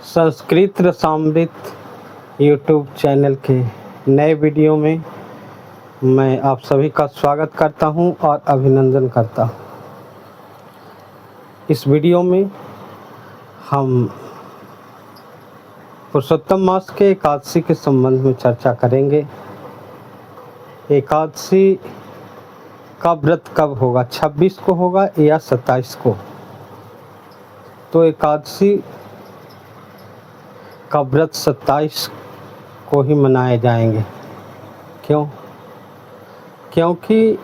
Sanskrit Rasamrita YouTube channel के नए video में मैं आप सभी का स्वागत करता हूं और अभिनंदन करता हूं। इस वीडियो में हम पुरुषोत्तम मास के एकादशी के संबंध में चर्चा करेंगे। एकादशी का व्रत कब होगा, 26 को होगा या 27 को। तो एकादशी का व्रत 27 को ही मनाए जाएंगे। क्योंकि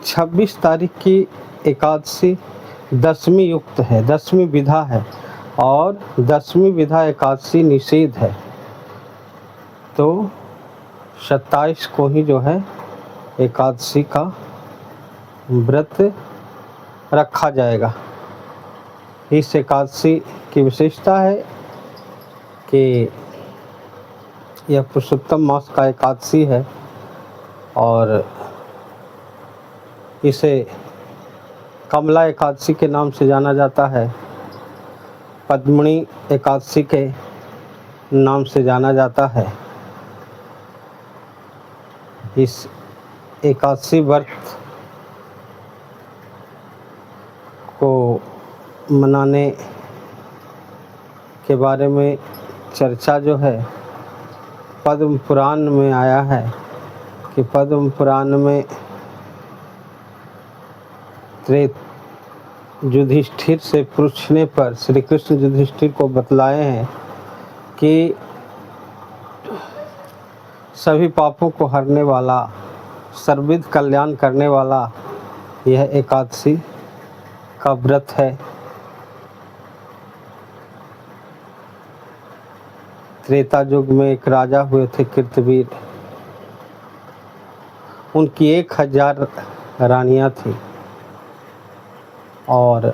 26 तारीख की एकादशी दशमी युक्त है, दशमी विधा है और दशमी विधा एकादशी निषेध है। तो 27 को ही जो है एकादशी का व्रत रखा जाएगा। इस एकादशी की विशेषता है कि यह पुरुषोत्तम मास का एकादशी है और इसे कमला एकादशी के नाम से जाना जाता है, पद्मिनी एकादशी के नाम से जाना जाता है। इस एकादशी व्रत को मनाने के बारे में चर्चा जो है पद्म पुराण में आया है कि पद्म पुराण में युधिष्ठिर से पूछने पर श्री कृष्ण युधिष्ठिर को बतलाए हैं कि सभी पापों को हरने वाला, सर्वविध कल्याण करने वाला यह एकादशी का व्रत है। त्रेता युग में एक राजा हुए थे कीर्तिवीर, उनकी 1000 रानियां थी और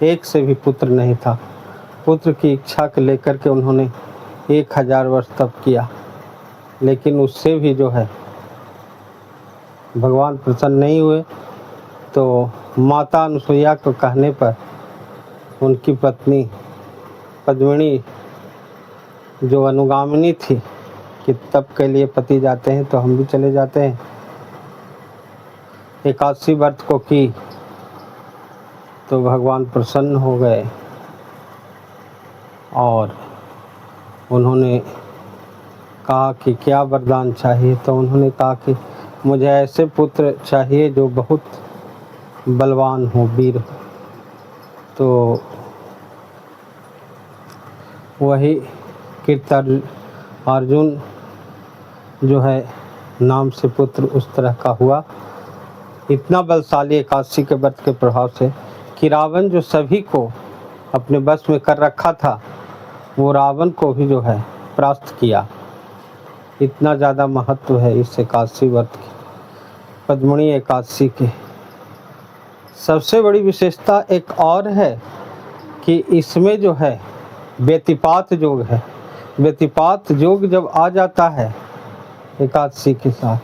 एक से भी पुत्र नहीं था। पुत्र की इच्छा के लेकर के उन्होंने 1000 वर्ष तप किया, लेकिन उससे भी जो है भगवान प्रसन्न नहीं हुए। तो माता अनुसुईया को कहने पर उनकी पत्नी पद्मिनी जो अनुगामिनी थी कि तप के लिए पति जाते हैं तो हम भी चले जाते हैं, एकादशी व्रत को की तो भगवान प्रसन्न हो गए और उन्होंने कहा कि क्या वरदान चाहिए। तो उन्होंने कहा कि मुझे ऐसे पुत्र चाहिए जो बहुत बलवान हो, वीर हो। तो वही अर्जुन जो है नाम से पुत्र उस तरह का हुआ। इतना बलशाली एकादशी के व्रत के प्रभाव से कि रावण जो सभी को अपने बस में कर रखा था, वो रावण को भी जो है परास्त किया। इतना ज़्यादा महत्व है इस एकादशी व्रत की, पद्मिनी एकादशी के। सबसे बड़ी विशेषता एक और है कि इसमें जो है व्यतिपात योग है। व्यतिपात योग जब आ जाता है एकादशी के साथ,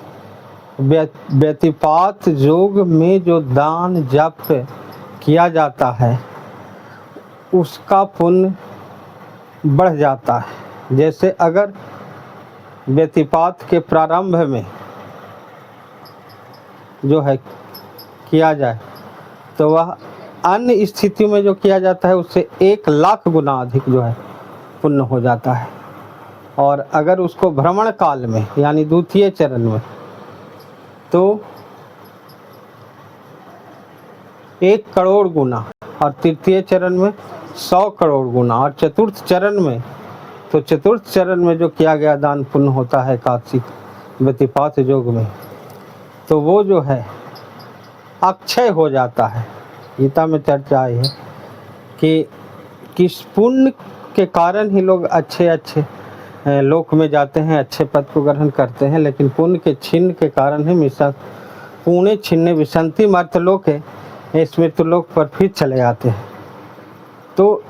व्यतिपात योग में जो दान जप किया जाता है उसका पुण्य बढ़ जाता है। जैसे अगर व्यतिपात के प्रारंभ में जो है किया जाए तो वह अन्य स्थिति में जो किया जाता है उससे 1,00,000 गुना अधिक जो है पुण्य हो जाता है। और अगर उसको भ्रमण काल में यानी द्वितीय चरण में तो 1 करोड़ गुना, और तृतीय चरण में 100 करोड़ गुना, और चतुर्थ चरण में तो चतुर्थ चरण में जो किया गया दान पुण्य होता है एकादशी व्यतिपात योग में, तो वो जो है अक्षय हो जाता है। गीता में चर्चा आई है कि किस पुण्य के कारण ही लोग अच्छे लोक में जाते हैं, अच्छे पद को ग्रहण करते हैं, लेकिन पुण्य के छिन्न के कारण ही पुण्य छिन्ने विसंति मर्त्यलोक है, स्मृति लोक पर फिर चले आते हैं। तो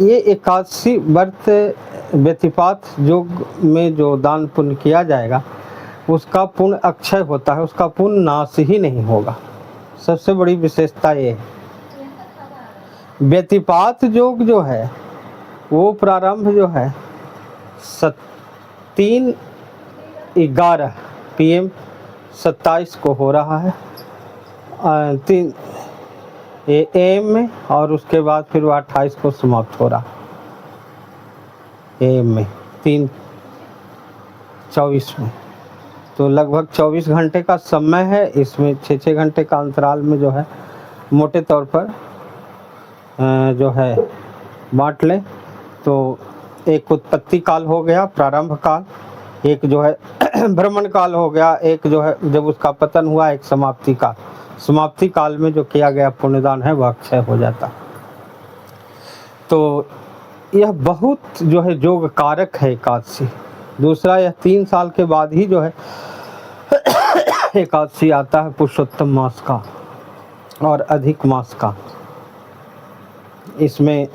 ये एकादशी व्रत व्यतिपात योग में जो दान पुण्य किया जाएगा उसका पुण्य अक्षय होता है, उसका पुण्य नाश ही नहीं होगा। सबसे बड़ी विशेषता ये है। व्यतिपात योग जो है वो प्रारंभ जो है 3:11 PM 27 को हो रहा है 3 AM में, और उसके बाद फिर वो 28 को समाप्त हो रहा AM में 3:24 में। तो लगभग 24 घंटे का समय है। इसमें 6-6 घंटे का अंतराल में जो है मोटे तौर पर जो है बांट लें तो एक उत्पत्ति काल हो गया, प्रारंभ काल, एक जो है भ्रमण काल हो गया, एक जो है जब उसका पतन हुआ, एक समाप्ति काल। समाप्ति काल में जो किया गया पुण्यदान है वह अक्षय हो जाता। तो यह बहुत जो है योग कारक है एकादशी। दूसरा, यह 3 साल के बाद ही जो है एकादशी आता है पुरुषोत्तम मास का और अधिक मास का। इसमें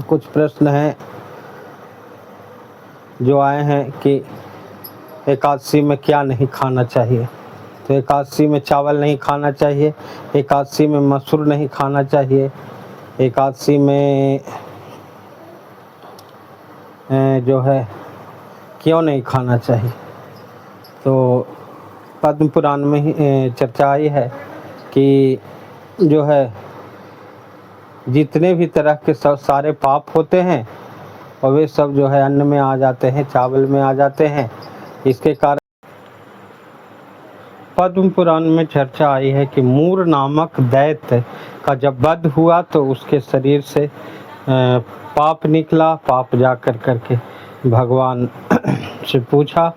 कुछ प्रश्न हैं जो आए हैं कि एकादशी में क्या नहीं खाना चाहिए। तो एकादशी में चावल नहीं खाना चाहिए, एकादशी में मसूर नहीं खाना चाहिए, एकादशी में जो है क्यों नहीं खाना चाहिए। तो पद्म पुराण में ही चर्चा आई है कि जो है जितने भी तरह के सब सारे पाप होते हैं और वे सब जो है अन्न में आ जाते हैं, चावल में आ जाते हैं। इसके कारण पद्म पुराण में चर्चा आई है कि मूर नामक दैत्य का जब वध हुआ तो उसके शरीर से पाप निकला। पाप जा कर करके भगवान से पूछा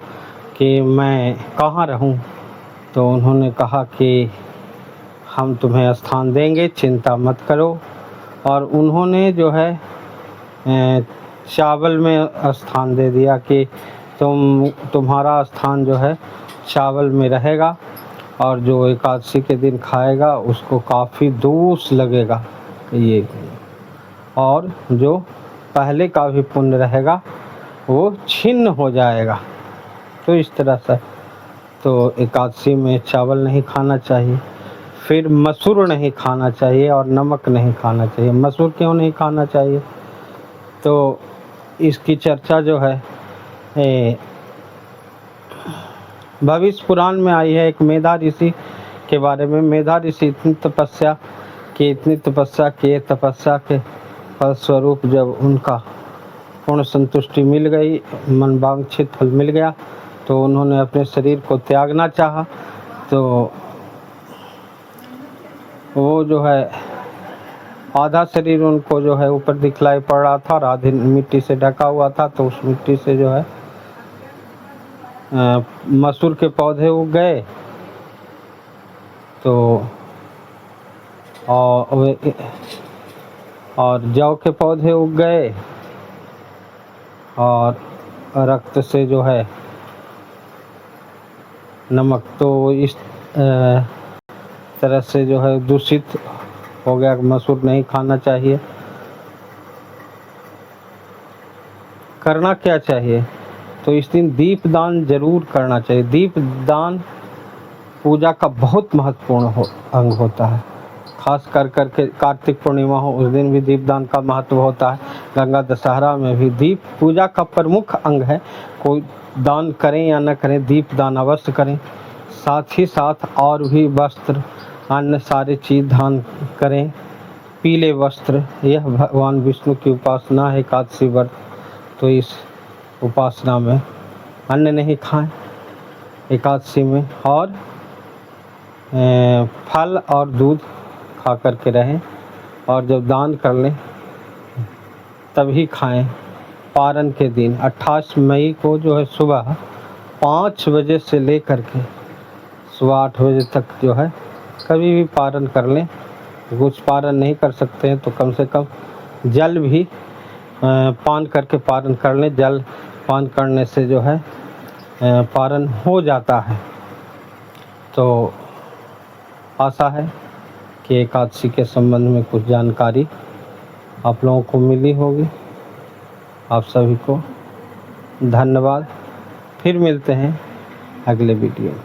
कि मैं कहाँ रहूं। तो उन्होंने कहा कि हम तुम्हें स्थान देंगे, चिंता मत करो। और उन्होंने जो है चावल में स्थान दे दिया कि तुम्हारा स्थान जो है चावल में रहेगा, और जो एकादशी के दिन खाएगा उसको काफ़ी दोष लगेगा ये, और जो पहले का भी पुण्य रहेगा वो छिन्न हो जाएगा। तो इस तरह से तो एकादशी में चावल नहीं खाना चाहिए। फिर मसूर नहीं खाना चाहिए और नमक नहीं खाना चाहिए। मसूर क्यों नहीं खाना चाहिए? तो इसकी चर्चा जो है भविष्य पुराण में आई है। एक मेधा ऋषि के बारे में। मेधा ऋषि इतनी तपस्या किए, तपस्या के फलस्वरूप जब उनका पूर्ण संतुष्टि मिल गई, मन वांछित फल मिल गया, तो उन्होंने अपने शरीर को त्यागना चाहा। तो वो जो है आधा शरीर उनको जो है ऊपर दिखलाई पड़ रहा था और आधी मिट्टी से ढका हुआ था। तो उस मिट्टी से जो है मसूर के पौधे उग गए। तो और जौ के पौधे उग गए, और रक्त से जो है नमक, तो इस तरह से जो है दूषित हो गया। मसूर नहीं खाना चाहिए। करना क्या चाहिए? तो इस दिन दीप दान जरूर करना चाहिए। दीप दान पूजा का बहुत महत्वपूर्ण अंग होता है। खास कर के कार्तिक पूर्णिमा हो उस दिन भी दीपदान का महत्व होता है। गंगा दशहरा में भी दीप पूजा का प्रमुख अंग है। कोई दान करें या न करें, दीप दान अवश्य करें। साथ ही साथ और भी वस्त्र, अन्य सारी चीज़ दान करें। पीले वस्त्र, यह भगवान विष्णु की उपासना है एकादशी व्रत। तो इस उपासना में अन्न नहीं खाएं एकादशी में, और फल और दूध खा कर के रहें। और जब दान कर लें तभी खाएं। पारण के दिन 28 मई को जो है सुबह 5 बजे से लेकर के सुबह 8 बजे तक जो है कभी भी पारण कर लें। कुछ पारण नहीं कर सकते हैं तो कम से कम जल भी पान करके पारण कर लें। जल पान करने से जो है पारण हो जाता है। तो आशा है कि एकादशी के संबंध में कुछ जानकारी आप लोगों को मिली होगी। आप सभी को धन्यवाद। फिर मिलते हैं अगले वीडियो में।